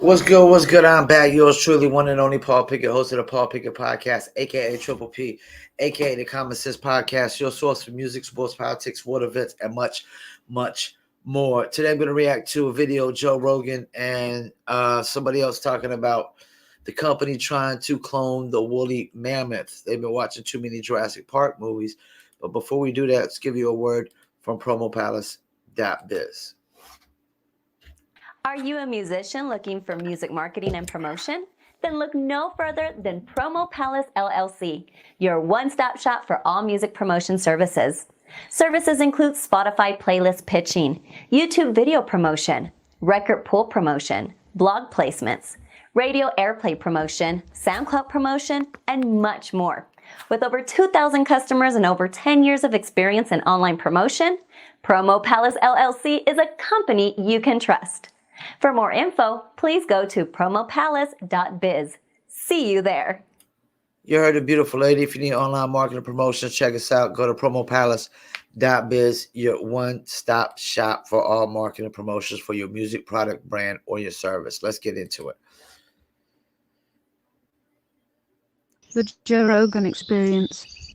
What's good? What's good? I'm back. Yours truly, one and only Paul Pickett, host of the Paul Pickett Podcast, aka Triple P, aka the Common Sense Podcast, your source for music, sports, politics, world events, and much, much more. Today, I'm going to react to a video, Joe Rogan and somebody else talking about the company trying to clone the woolly mammoth. They've been watching too many Jurassic Park movies. But before we do that, let's give you a word from promopalace.biz. Are you a musician looking for music marketing and promotion? Then look no further than Promo Palace LLC, your one-stop shop for all music promotion services. Services include Spotify playlist pitching, YouTube video promotion, record pool promotion, blog placements, radio airplay promotion, SoundCloud promotion, and much more. With over 2,000 customers and over 10 years of experience in online promotion, Promo Palace LLC is a company you can trust. For more info, please go to promopalace.biz. See you there. You heard a beautiful lady. If you need online marketing promotions, check us out. Go to promopalace.biz, your one-stop shop for all marketing promotions for your music, product, brand, or your service. Let's get into it. The Joe Rogan experience.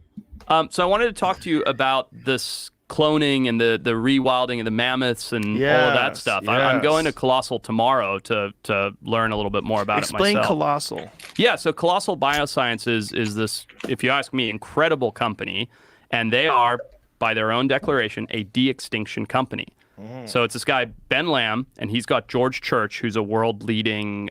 So I wanted to talk to you about this cloning and the rewilding of the mammoths and all of that stuff. Yes. I'm going to Colossal tomorrow to learn a little bit more about it myself. Explain Colossal. Yeah, so Colossal Biosciences is this, if you ask me, incredible company, and they are, by their own declaration, a de-extinction company. So it's this guy, Ben Lamb, and he's got George Church, who's a world-leading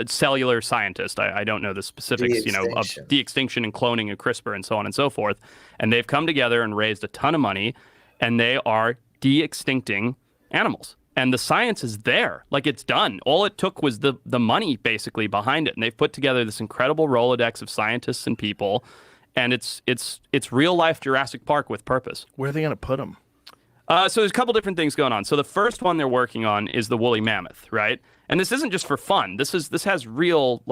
cellular scientist. I don't know the specifics, of de-extinction and cloning and CRISPR and so on and so forth. And they've come together and raised a ton of money, and they are de-extincting animals. And the science is there. Like, it's done. All it took was the money, basically, behind it. And they've put together this incredible Rolodex of scientists and people, and it's real-life Jurassic Park with purpose. Where are they going to put them? So there's a couple different things going on. So the first one they're working on is the woolly mammoth, right? And this isn't just for fun. This has real,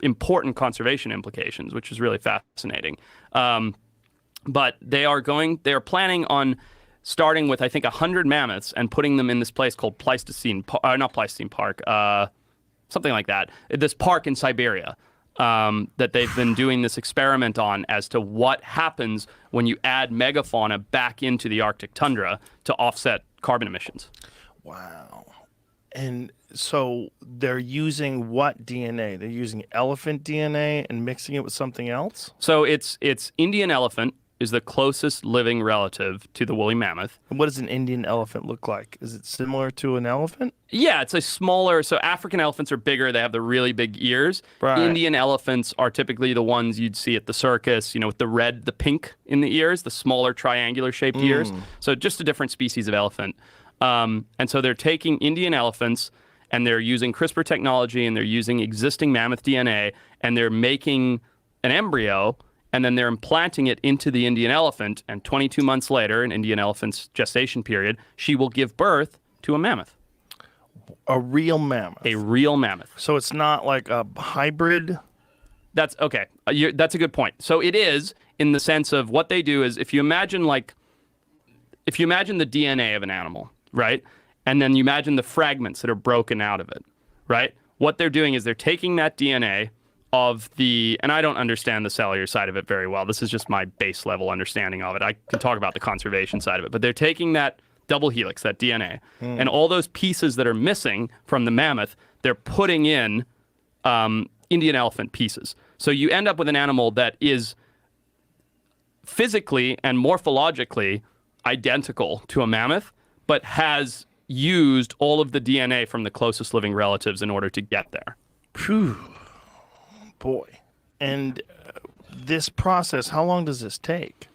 important conservation implications, which is really fascinating. But they are planning on starting with, I think, 100 mammoths and putting them in this place called not Pleistocene Park, something like that. This park in Siberia that they've been doing this experiment on as to what happens when you add megafauna back into the Arctic tundra to offset carbon emissions. Wow. And so they're using what DNA? They're using elephant DNA and mixing it with something else? So it's Indian elephant is the closest living relative to the woolly mammoth. And what does an Indian elephant look like? Is it similar to an elephant? Yeah, it's a smaller. So African elephants are bigger. They have the really big ears. Right. Indian elephants are typically the ones you'd see at the circus, with the pink in the ears, the smaller triangular shaped ears. So just a different species of elephant. And so they're taking Indian elephants and they're using CRISPR technology and they're using existing mammoth DNA and they're making an embryo and then they're implanting it into the Indian elephant. And 22 months later, an Indian elephant's gestation period, she will give birth to a mammoth. A real mammoth? A real mammoth. So it's not like a hybrid? That's okay. That's a good point. So it is, in the sense of what they do is if you imagine the DNA of an animal, right? And then you imagine the fragments that are broken out of it, right? What they're doing is they're taking that DNA and I don't understand the cellular side of it very well. This is just my base level understanding of it. I can talk about the conservation side of it, but they're taking that double helix, that DNA, and all those pieces that are missing from the mammoth, they're putting in Indian elephant pieces. So you end up with an animal that is physically and morphologically identical to a mammoth, but has used all of the DNA from the closest living relatives in order to get there. Phew. Boy. And this process, how long does this take?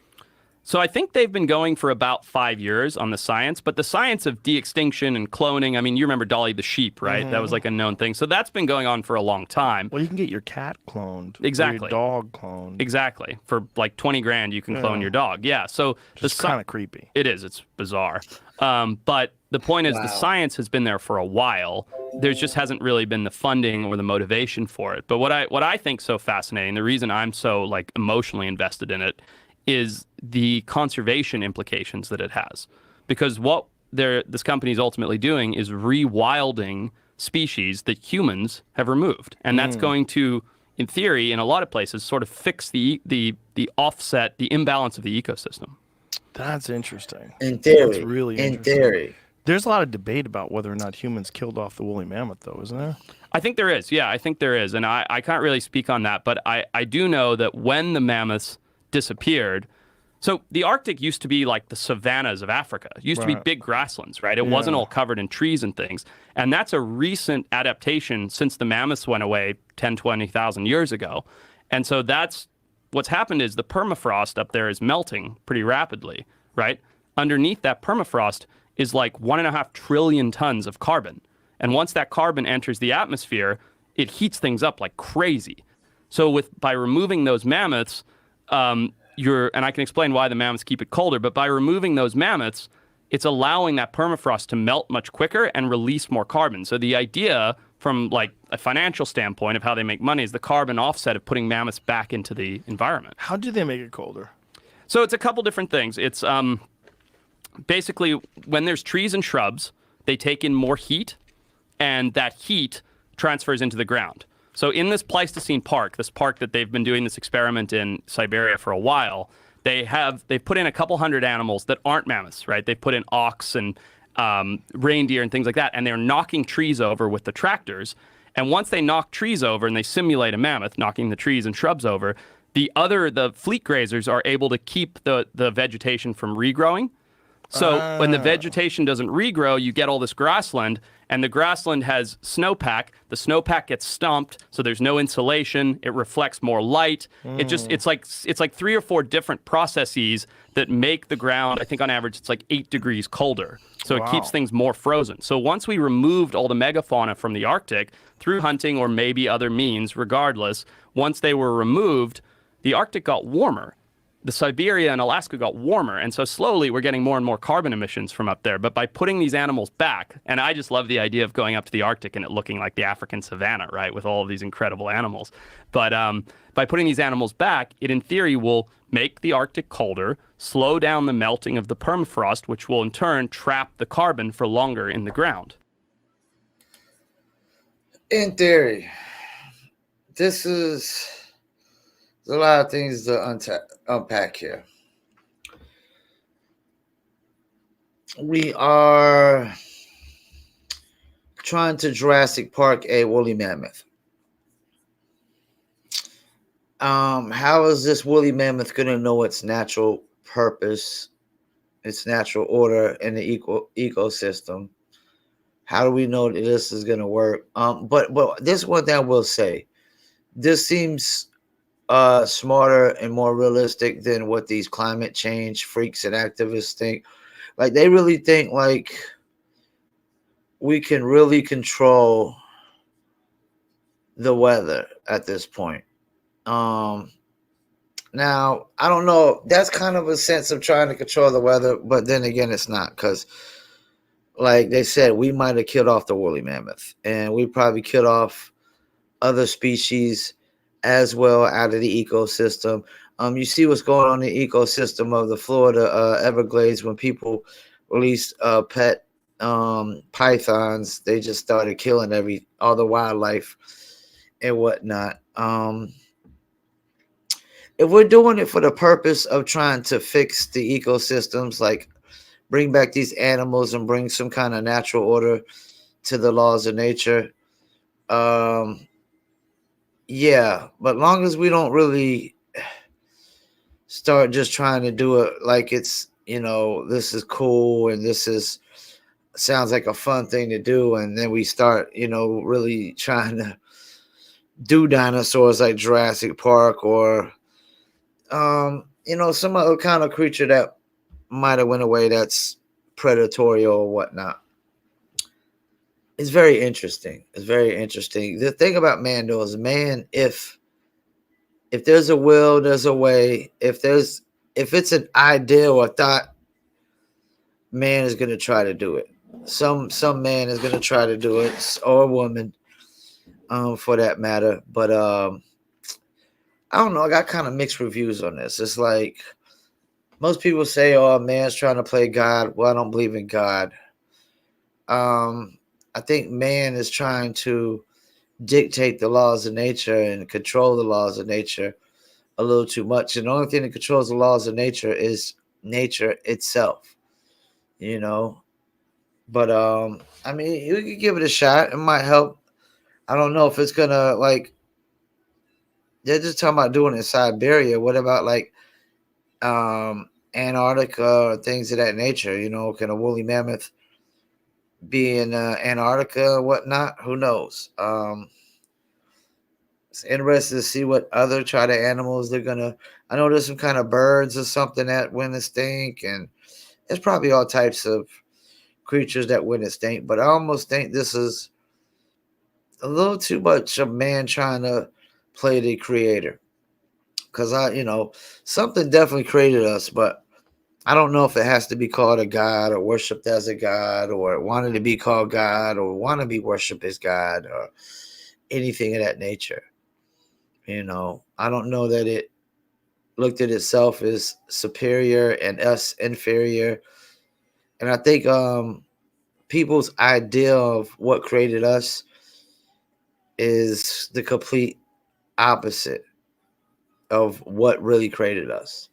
So I think they've been going for about 5 years on the science, but the science of de-extinction and cloning, I mean, you remember Dolly the sheep, right? That was like a known thing. So that's been going on for a long time. Well, you can get your cat cloned. Exactly. Or your dog cloned. Exactly. For like 20 grand, you can clone your dog. Yeah. So it's kind of creepy. It is. It's bizarre. But the point is the science has been there for a while. There just hasn't really been the funding or the motivation for it. But what I think so fascinating, the reason I'm so emotionally invested in it is the conservation implications that it has. Because what this company is ultimately doing is rewilding species that humans have removed, and that's going to, in theory, in a lot of places, sort of fix the offset, the imbalance of the ecosystem. That's interesting. In theory, That's really in interesting. theory. There's a lot of debate about whether or not humans killed off the woolly mammoth, though, isn't there? I think there is. Yeah, I think there is. And I can't really speak on that, but I do know that when the mammoths disappeared, so the Arctic used to be like the savannas of Africa. It used to be Right. big grasslands, right? It wasn't Yeah. all covered in trees and things. And that's a recent adaptation since the mammoths went away 10, 20,000 years ago. And so that's what's happened is the permafrost up there is melting pretty rapidly, right? Underneath that permafrost is like 1.5 trillion tons of carbon. And once that carbon enters the atmosphere, it heats things up like crazy. So by removing those mammoths, and I can explain why the mammoths keep it colder, but by removing those mammoths, it's allowing that permafrost to melt much quicker and release more carbon. So the idea from like a financial standpoint of how they make money is the carbon offset of putting mammoths back into the environment. How do they make it colder? So it's a couple different things. It's basically when there's trees and shrubs, they take in more heat, and that heat transfers into the ground. So in this Pleistocene park, this park that they've been doing this experiment in Siberia for a while, they've put in a couple hundred animals that aren't mammoths, right? They've put in ox and reindeer and things like that, and they're knocking trees over with the tractors. And once they knock trees over and they simulate a mammoth knocking the trees and shrubs over, the fleet grazers are able to keep the vegetation from regrowing. So when the vegetation doesn't regrow, you get all this grassland, and the grassland has snowpack. The snowpack gets stomped, so there's no insulation. It reflects more light. It's like 3 or 4 different processes that make the ground, I think on average, it's like 8 degrees colder. So it keeps things more frozen. So once we removed all the megafauna from the Arctic through hunting or maybe other means, regardless, once they were removed, the Arctic got warmer. The Siberia and Alaska got warmer, and so slowly we're getting more and more carbon emissions from up there. But by putting these animals back, and I just love the idea of going up to the Arctic and it looking like the African savanna, right, with all of these incredible animals. But by putting these animals back, it in theory will make the Arctic colder, slow down the melting of the permafrost, which will in turn trap the carbon for longer in the ground. In theory, there's a lot of things to unpack here. We are trying to Jurassic Park a woolly mammoth. How is this woolly mammoth going to know its natural purpose, its natural order in the ecosystem? How do we know that this is going to work? But this one thing I will say, this seems smarter and more realistic than what these climate change freaks and activists think. Like, they really think like we can really control the weather at this point. Now, I don't know. That's kind of a sense of trying to control the weather, but then again, it's not, because like they said, we might have killed off the woolly mammoth, and we probably killed off other species as well out of the ecosystem. You see what's going on in the ecosystem of the Florida Everglades when people released pet pythons. They just started killing all the wildlife and whatnot. If we're doing it for the purpose of trying to fix the ecosystems, like bring back these animals and bring some kind of natural order to the laws of nature, yeah, but long as we don't really start just trying to do it like it's, this is cool and sounds like a fun thing to do, and then we start, really trying to do dinosaurs like Jurassic Park or, some other kind of creature that might have went away that's predatory or whatnot. It's very interesting. It's very interesting. The thing about man, though, is if there's a will, there's a way. If it's an idea or thought, man is going to try to do it. Some man is going to try to do it, or a woman, for that matter. But I don't know. I got kind of mixed reviews on this. It's like most people say, "Oh, man's trying to play God." Well, I don't believe in God. I I think man is trying to dictate the laws of nature and control the laws of nature a little too much. And the only thing that controls the laws of nature is nature itself, you know. But I mean, you could give it a shot. It might help. I don't know if it's gonna like. They're just talking about doing it in Siberia. What about like Antarctica or things of that nature? You know, can a woolly mammoth be in Antarctica or whatnot? Who knows? It's interesting to see what other try animals they're gonna. I know there's some kind of birds or something that win extinct, and there's probably all types of creatures that win extinct. But I almost think this is a little too much of man trying to play the creator. Because something definitely created us, but I don't know if it has to be called a god or worshipped as a god or wanted to be called God or want to be worshipped as God or anything of that nature. I don't know that it looked at itself as superior and us inferior. And I think people's idea of what created us is the complete opposite of what really created us.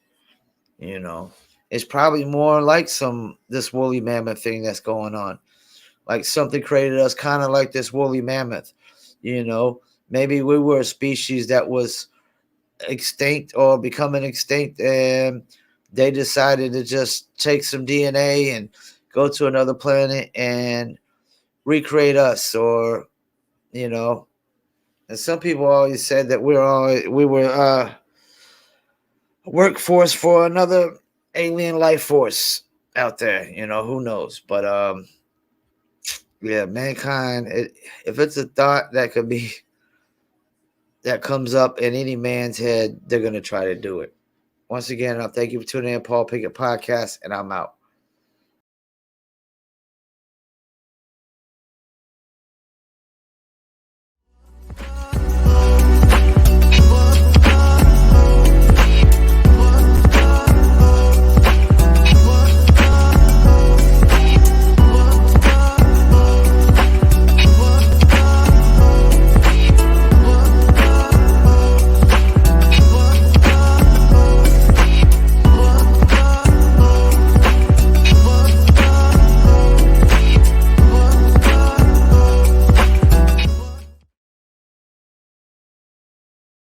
It's probably more like this woolly mammoth thing that's going on. Like something created us kind of like this woolly mammoth. Maybe we were a species that was extinct or becoming extinct, and they decided to just take some DNA and go to another planet and recreate us, or and some people always said that we were workforce for another alien life force out there. Who knows? But yeah, mankind, if it's a thought that comes up in any man's head, they're gonna try to do it. Once again, I thank you for tuning in, Paul Pickett Podcast, and I'm out.